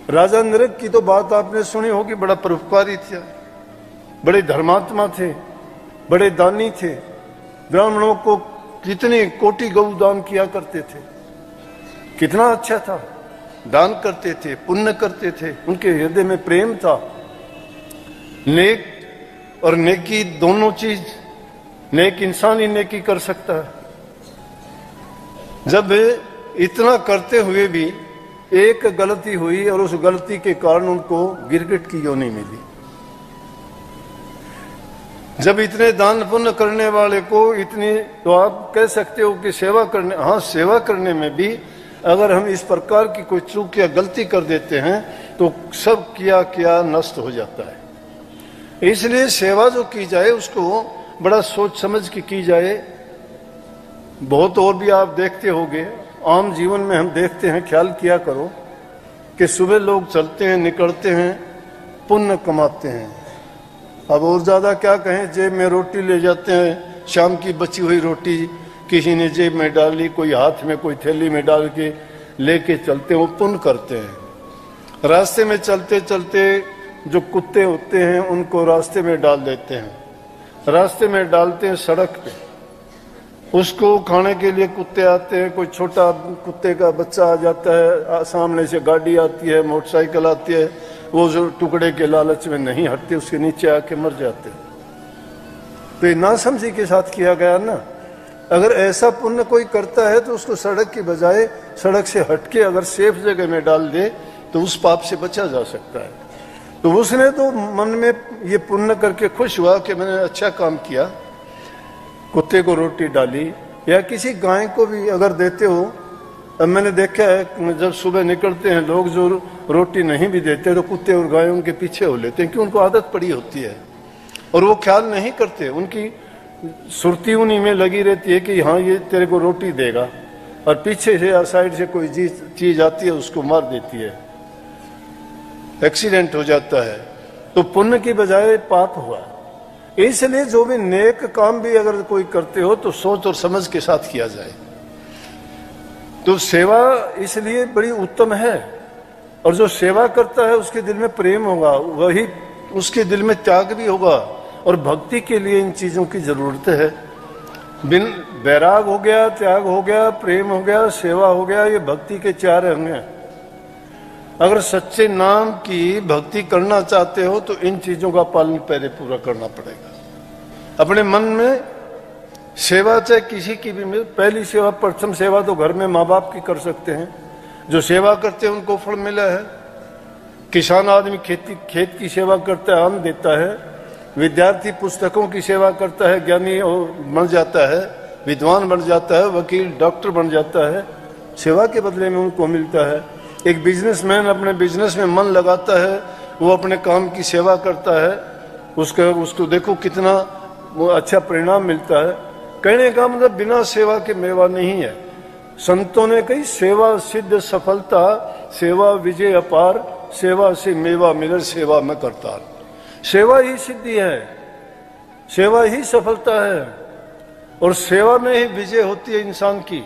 राजा नरक की तो बात आपने सुनी होगी, बड़ा परोपकारी था, बड़े धर्मात्मा थे, बड़े दानी थे, ब्राह्मणों को कितने कोटि गौ दान किया करते थे, कितना अच्छा था, दान करते थे, पुण्य करते थे, उनके हृदय में प्रेम था। नेक और नेकी दोनों चीज, नेक इंसान ही नेकी कर सकता है। जब इतना करते हुए भी एक गलती हुई और उस गलती के कारण उनको गिरगिट की योनि मिली। जब इतने दान पुण्य करने वाले को इतनी, तो आप कह सकते हो कि सेवा करने, हाँ सेवा करने में भी अगर हम इस प्रकार की कोई चूक या गलती कर देते हैं तो सब किया नष्ट हो जाता है। इसलिए सेवा जो की जाए उसको बड़ा सोच समझ के की जाए। बहुत और भी आप देखते होंगे, आम जीवन में हम देखते हैं, ख्याल किया करो कि सुबह लोग चलते हैं, निकलते हैं, पुण्य कमाते हैं। अब और ज्यादा क्या कहें, जेब में रोटी ले जाते हैं, शाम की बची हुई रोटी किसी ने जेब में डाली, कोई हाथ में, कोई थैली में डाल के लेके चलते हैं, वो पुण्य करते हैं। रास्ते में चलते चलते जो कुत्ते होते हैं उनको रास्ते में डाल देते हैं, रास्ते में डालते हैं सड़क पे, उसको खाने के लिए कुत्ते आते हैं, कोई छोटा कुत्ते का बच्चा आ जाता है, सामने से गाड़ी आती है, मोटरसाइकिल आती है, वो जो टुकड़े के लालच में नहीं हटते, उसके नीचे आके मर जाते हैं। तो ये नासमझी के साथ किया गया ना। अगर ऐसा पुण्य कोई करता है तो उसको सड़क की बजाय सड़क से हटके अगर सेफ जगह में डाल दे तो उस पाप से बचा जा सकता है। तो उसने तो मन में ये पुण्य करके खुश हुआ कि मैंने अच्छा काम किया, कुत्ते को रोटी डाली। या किसी गाय को भी अगर देते हो, अब मैंने देखा है जब सुबह निकलते हैं लोग, जो रोटी नहीं भी देते तो कुत्ते और गाय उनके पीछे हो लेते हैं, क्योंकि उनको आदत पड़ी होती है और वो ख्याल नहीं करते, उनकी सुरती उन्हीं में लगी रहती है कि हाँ ये तेरे को रोटी देगा, और पीछे से या साइड से कोई चीज आती है उसको मार देती है, एक्सीडेंट हो जाता है। तो पुण्य की बजाय पाप हुआ। इसलिए जो भी नेक काम भी अगर कोई करते हो तो सोच और समझ के साथ किया जाए। तो सेवा इसलिए बड़ी उत्तम है, और जो सेवा करता है उसके दिल में प्रेम होगा, वही उसके दिल में त्याग भी होगा, और भक्ति के लिए इन चीजों की जरूरत है। बिन वैराग हो गया, त्याग हो गया, प्रेम हो गया, सेवा हो गया, ये भक्ति के चार अंग हैं। अगर सच्चे नाम की भक्ति करना चाहते हो तो इन चीजों का पालन पहले पूरा करना पड़ेगा। अपने मन में सेवा चाहे किसी की भी मिले, पहली सेवा, प्रथम सेवा तो घर में माँ बाप की कर सकते हैं, जो सेवा करते हैं उनको फल मिला है। किसान आदमी खेत की सेवा करता है, अन्न देता है। विद्यार्थी पुस्तकों की सेवा करता है, ज्ञानी बन जाता है, विद्वान बन जाता है, वकील डॉक्टर बन जाता है, सेवा के बदले में उनको मिलता है। एक बिजनेसमैन अपने बिजनेस में मन लगाता है, वो अपने काम की सेवा करता है, उसको देखो कितना वो अच्छा परिणाम मिलता है। कहने का मतलब बिना सेवा के मेवा नहीं है। संतों ने कही, सेवा सिद्ध सफलता, सेवा विजय अपार, सेवा से मेवा मिले, सेवा में करतार। सेवा ही सिद्धि है, सेवा ही सफलता है, और सेवा में ही विजय होती है इंसान की।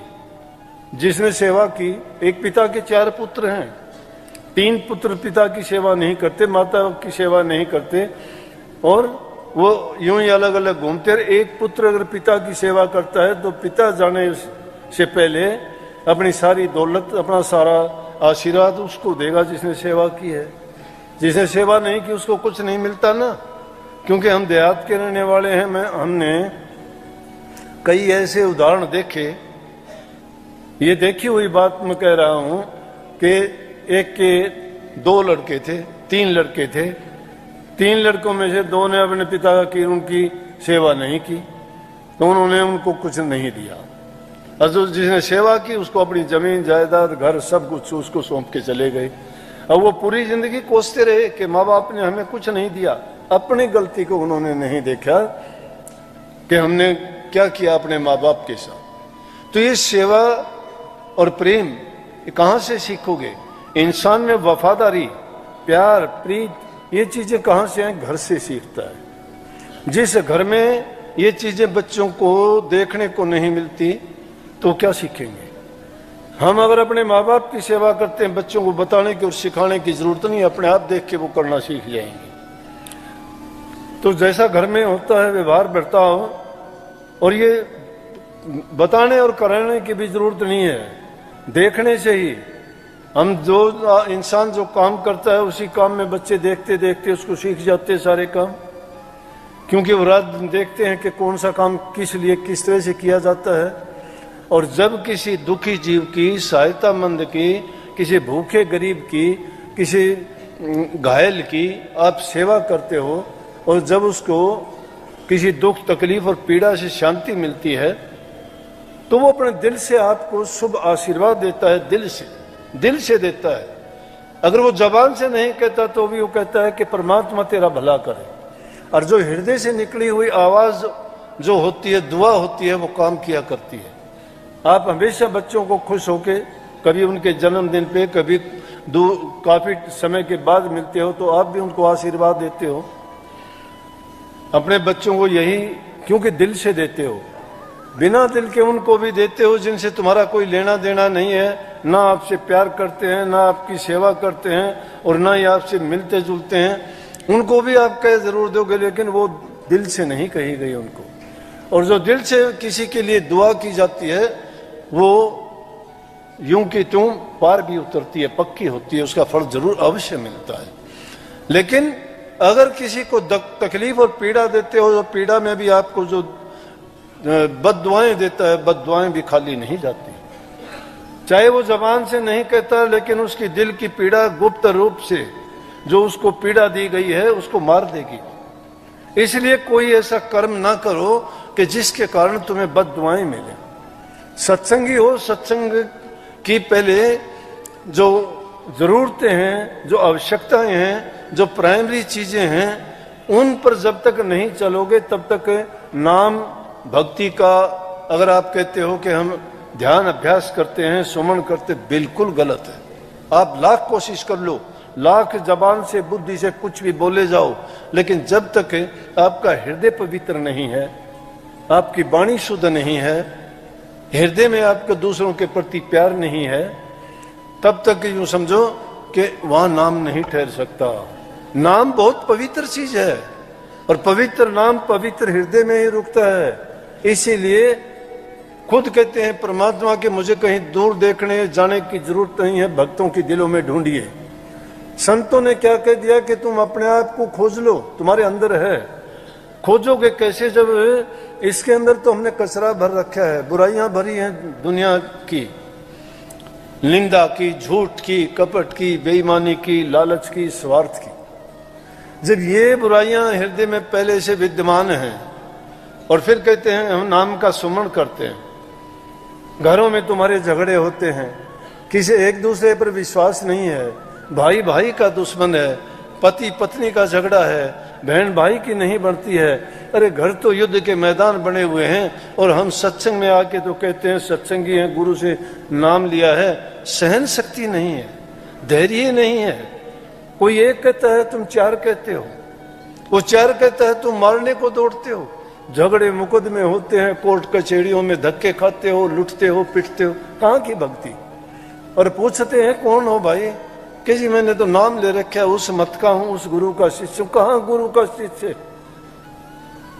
जिसने सेवा की, एक पिता के 4 पुत्र हैं, 3 पुत्र पिता की सेवा नहीं करते, माता की सेवा नहीं करते, और वो यूं ही अलग अलग घूमते। एक पुत्र अगर पिता की सेवा करता है तो पिता जाने से पहले अपनी सारी दौलत, अपना सारा आशीर्वाद उसको देगा जिसने सेवा की है। जिसने सेवा नहीं की उसको कुछ नहीं मिलता ना। क्योंकि हम देहात के रहने वाले हैं, हमने कई ऐसे उदाहरण देखे। ये देखी हुई बात मैं कह रहा हूं कि एक के 2 लड़के थे, 3 लड़के थे। 3 लड़कों में से 2 ने अपने पिता की उनकी सेवा नहीं की, तो उन्होंने उनको कुछ नहीं दिया। और जो जिसने सेवा की उसको अपनी जमीन जायदाद घर सब कुछ उसको सौंप के चले गए। अब वो पूरी जिंदगी कोसते रहे कि माँ बाप ने हमें कुछ नहीं दिया। अपनी गलती को उन्होंने नहीं देखा कि हमने क्या किया अपने माँ बाप के साथ। तो ये सेवा और प्रेम ये कहाँ से सीखोगे? इंसान में वफादारी, प्यार, प्रीत, ये चीजें कहाँ से हैं? घर से सीखता है। जिस घर में ये चीजें बच्चों को देखने को नहीं मिलती तो क्या सीखेंगे? हम अगर अपने माँ बाप की सेवा करते हैं, बच्चों को बताने की और सिखाने की जरूरत नहीं, अपने आप देख के वो करना सीख जाएंगे। तो जैसा घर में होता है व्यवहार बर्ताव, और ये बताने और कराने की भी जरूरत नहीं है, देखने से ही हम जो इंसान जो काम करता है उसी काम में बच्चे देखते देखते उसको सीख जाते हैं सारे काम, क्योंकि वो रात देखते हैं कि कौन सा काम किस लिए किस तरह से किया जाता है। और जब किसी दुखी जीव की सहायता मंद की, किसी भूखे गरीब की, किसी घायल की आप सेवा करते हो, और जब उसको किसी दुख तकलीफ और पीड़ा से शांति मिलती है, तो वो अपने दिल से आपको शुभ आशीर्वाद देता है, दिल से देता है। अगर वो जबान से नहीं कहता तो भी वो कहता है कि परमात्मा तेरा भला करे। और जो हृदय से निकली हुई आवाज जो होती है, दुआ होती है, वो काम किया करती है। आप हमेशा बच्चों को खुश होके, कभी उनके जन्मदिन पे, कभी काफी समय के बाद मिलते हो तो आप भी उनको आशीर्वाद देते हो। अपने बच्चों को यही क्योंकि दिल से देते हो, बिना दिल के उनको भी देते हो जिनसे तुम्हारा कोई लेना देना नहीं है, ना आपसे प्यार करते हैं, ना आपकी सेवा करते हैं, और ना ही आपसे मिलते जुलते हैं। उनको भी आप कह जरूर दोगे, लेकिन वो दिल से नहीं कही गई उनको। और जो दिल से किसी के लिए दुआ की जाती है वो यूं कि त्यों पार भी उतरती है, पक्की होती है, उसका फल जरूर अवश्य मिलता है। लेकिन अगर किसी को तकलीफ और पीड़ा देते हो, तो पीड़ा में भी आपको जो बद्दुआएं देता है, बद्दुआएं भी खाली नहीं जाती। चाहे वो जबान से नहीं कहता, लेकिन उसकी दिल की पीड़ा गुप्त रूप से जो उसको पीड़ा दी गई है उसको मार देगी। इसलिए कोई ऐसा कर्म ना करो कि जिसके कारण तुम्हें बद्दुआएं मिले। सत्संगी हो, सत्संग की पहले जो जरूरतें हैं, जो आवश्यकताएं हैं, जो प्राइमरी चीजें हैं, उन पर जब तक नहीं चलोगे तब तक नाम भक्ति का, अगर आप कहते हो कि हम ध्यान अभ्यास करते हैं, सुमन करते, बिल्कुल गलत है। आप लाख कोशिश कर लो, लाख जबान से बुद्धि से कुछ भी बोले जाओ, लेकिन जब तक आपका हृदय पवित्र नहीं है, आपकी वाणी शुद्ध नहीं है, हृदय में आपके दूसरों के प्रति प्यार नहीं है, तब तक यूं समझो कि वहां नाम नहीं ठहर सकता। नाम बहुत पवित्र चीज है, और पवित्र नाम पवित्र हृदय में ही रुकता है। इसीलिए खुद कहते हैं परमात्मा के मुझे कहीं दूर देखने जाने की जरूरत नहीं है, भक्तों के दिलों में ढूंढिए। संतों ने क्या कह दिया कि तुम अपने आप को खोज लो, तुम्हारे अंदर है। खोजोगे कैसे जब इसके अंदर तो हमने कचरा भर रखा है, बुराइयां भरी हैं दुनिया की, निंदा की, झूठ की, कपट की, बेईमानी की, लालच की, स्वार्थ की। जब ये बुराइयां हृदय में पहले से विद्यमान हैं और फिर कहते हैं हम नाम का सुमरण करते हैं, घरों में तुम्हारे झगड़े होते हैं, किसी एक दूसरे पर विश्वास नहीं है, भाई भाई का दुश्मन है, पति पत्नी का झगड़ा है, बहन भाई की नहीं बनती है। अरे घर तो युद्ध के मैदान बने हुए हैं, और हम सत्संग में आके तो कहते हैं सत्संगी हैं, गुरु से नाम लिया है, सहन शक्ति नहीं है, धैर्य नहीं है। कोई एक कहता है तुम चार कहते हो, वो चार कहता है तुम मारने को दौड़ते हो, झगड़े मुकदमे होते हैं, कोर्ट कचहरियों में धक्के खाते हो, लुटते हो, पिटते हो। कहाँ की भक्ति? और पूछते हैं कौन हो भाई? कि जी मैंने तो नाम ले रखा है, उस मत का हूं, उस गुरु का शिष्य। कहाँ गुरु का शिष्य?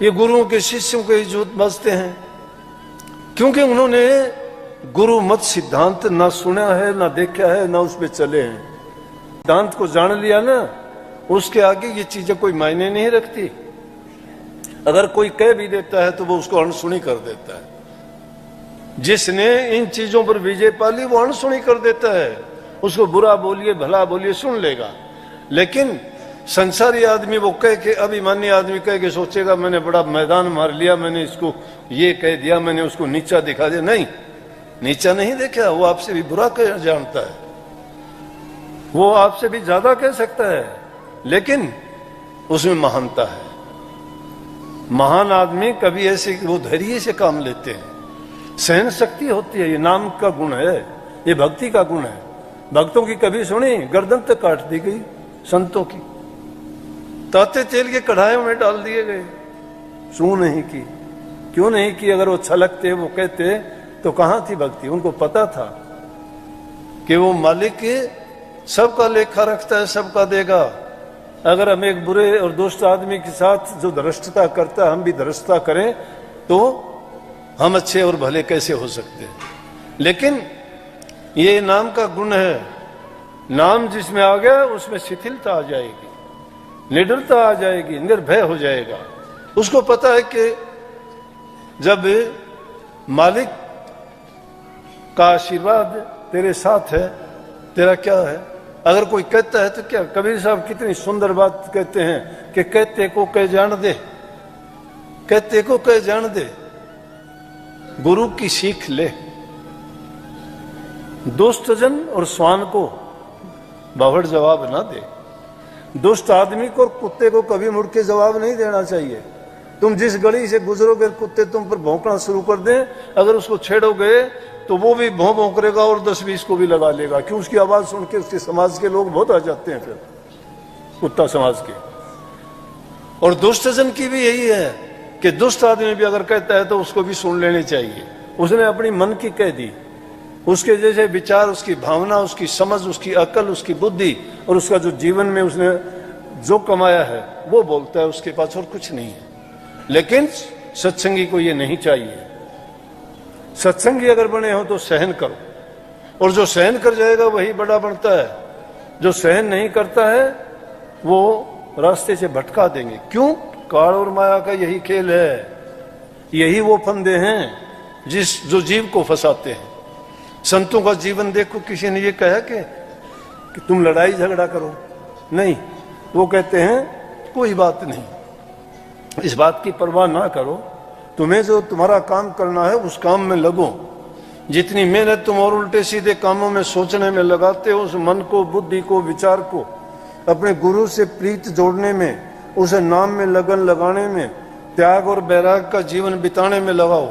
ये गुरुओं के शिष्यों के झूठ बसते हैं, क्योंकि उन्होंने गुरु मत सिद्धांत ना सुना है, ना देखा है, ना उस पर चले हैं। सिद्धांत को जान लिया ना, उसके आगे ये चीजें कोई मायने नहीं रखती। अगर कोई कह भी देता है तो वो उसको अनसुनी कर देता है। जिसने इन चीजों पर विजय पा ली वो अनसुनी कर देता है। उसको बुरा बोलिए भला बोलिए सुन लेगा, लेकिन संसारी आदमी वो कह के, अभिमानी आदमी कह के सोचेगा मैंने बड़ा मैदान मार लिया, मैंने इसको ये कह दिया, मैंने उसको नीचा दिखा दिया। नहीं, नीचा नहीं देखा, वो आपसे भी बुरा कह जानता है, वो आपसे भी ज्यादा कह सकता है, लेकिन उसमें महानता है। महान आदमी कभी ऐसे वो धैर्य से काम लेते हैं, सहन शक्ति होती है। ये नाम का गुण है, ये भक्ति का गुण है। भक्तों की कभी सुनी? गर्दन तक काट दी गई संतों की, ताते तेल के कढ़ाइयों में डाल दिए गए। सू नहीं की, क्यों नहीं की? अगर वो छलकते वो कहते तो कहां थी भक्ति? उनको पता था कि वो मालिक सबका लेखा रखता है, सबका देगा। अगर हम एक बुरे और दुष्ट आदमी के साथ जो धर्ष्टता करता है हम भी धर्ष्टता करें तो हम अच्छे और भले कैसे हो सकते हैं। लेकिन ये नाम का गुण है, नाम जिसमें आ गया उसमें शिथिलता आ जाएगी, निडरता आ जाएगी, निर्भय हो जाएगा। उसको पता है कि जब मालिक का आशीर्वाद तेरे साथ है, तेरा क्या है। अगर कोई कहता है तो क्या, कबीर साहब कितनी सुंदर बात कहते हैं कि कहते को कह जान दे, कहते को कह जान दे, गुरु की सीख ले। दुष्टजन और स्वान को बावड़ जवाब ना दे। दुष्ट आदमी को और कुत्ते को कभी मुड़ के जवाब नहीं देना चाहिए। तुम जिस गली से गुजरोगे कुत्ते तुम पर भौंकना शुरू कर दें, अगर उसको छेड़ोगे तो वो भी भौं भौं करेगा और 10-20 को भी लगा लेगा। क्यों? उसकी आवाज सुन के उसके समाज के लोग बहुत आ जाते हैं फिर, कुत्ता समाज के। और दुष्टजन की भी यही है कि दुष्ट आदमी भी अगर कहता है तो उसको भी सुन लेनी चाहिए। उसने अपनी मन की कह दी, उसके जैसे विचार, उसकी भावना, उसकी समझ, उसकी अकल, उसकी बुद्धि और उसका जो जीवन में उसने जो कमाया है वो बोलता है, उसके पास और कुछ नहीं है। लेकिन सत्संगी को ये नहीं चाहिए। सत्संगी अगर बने हो तो सहन करो, और जो सहन कर जाएगा वही बड़ा बनता है। जो सहन नहीं करता है वो रास्ते से भटका देंगे। क्यों? काल और माया का यही खेल है, यही वो फंदे हैं जो जीव को फंसाते हैं। संतों का जीवन देखो, किसी ने ये कहा कि तुम लड़ाई झगड़ा करो, नहीं। वो कहते हैं कोई बात नहीं, इस बात की परवाह ना करो, तुम्हें जो तुम्हारा काम करना है उस काम में लगो। जितनी मेहनत तुम और उल्टे सीधे कामों में सोचने में लगाते हो, उस मन को, बुद्धि को, विचार को अपने गुरु से प्रीत जोड़ने में, उसे नाम में लगन लगाने में, त्याग और बैराग का जीवन बिताने में लगाओ।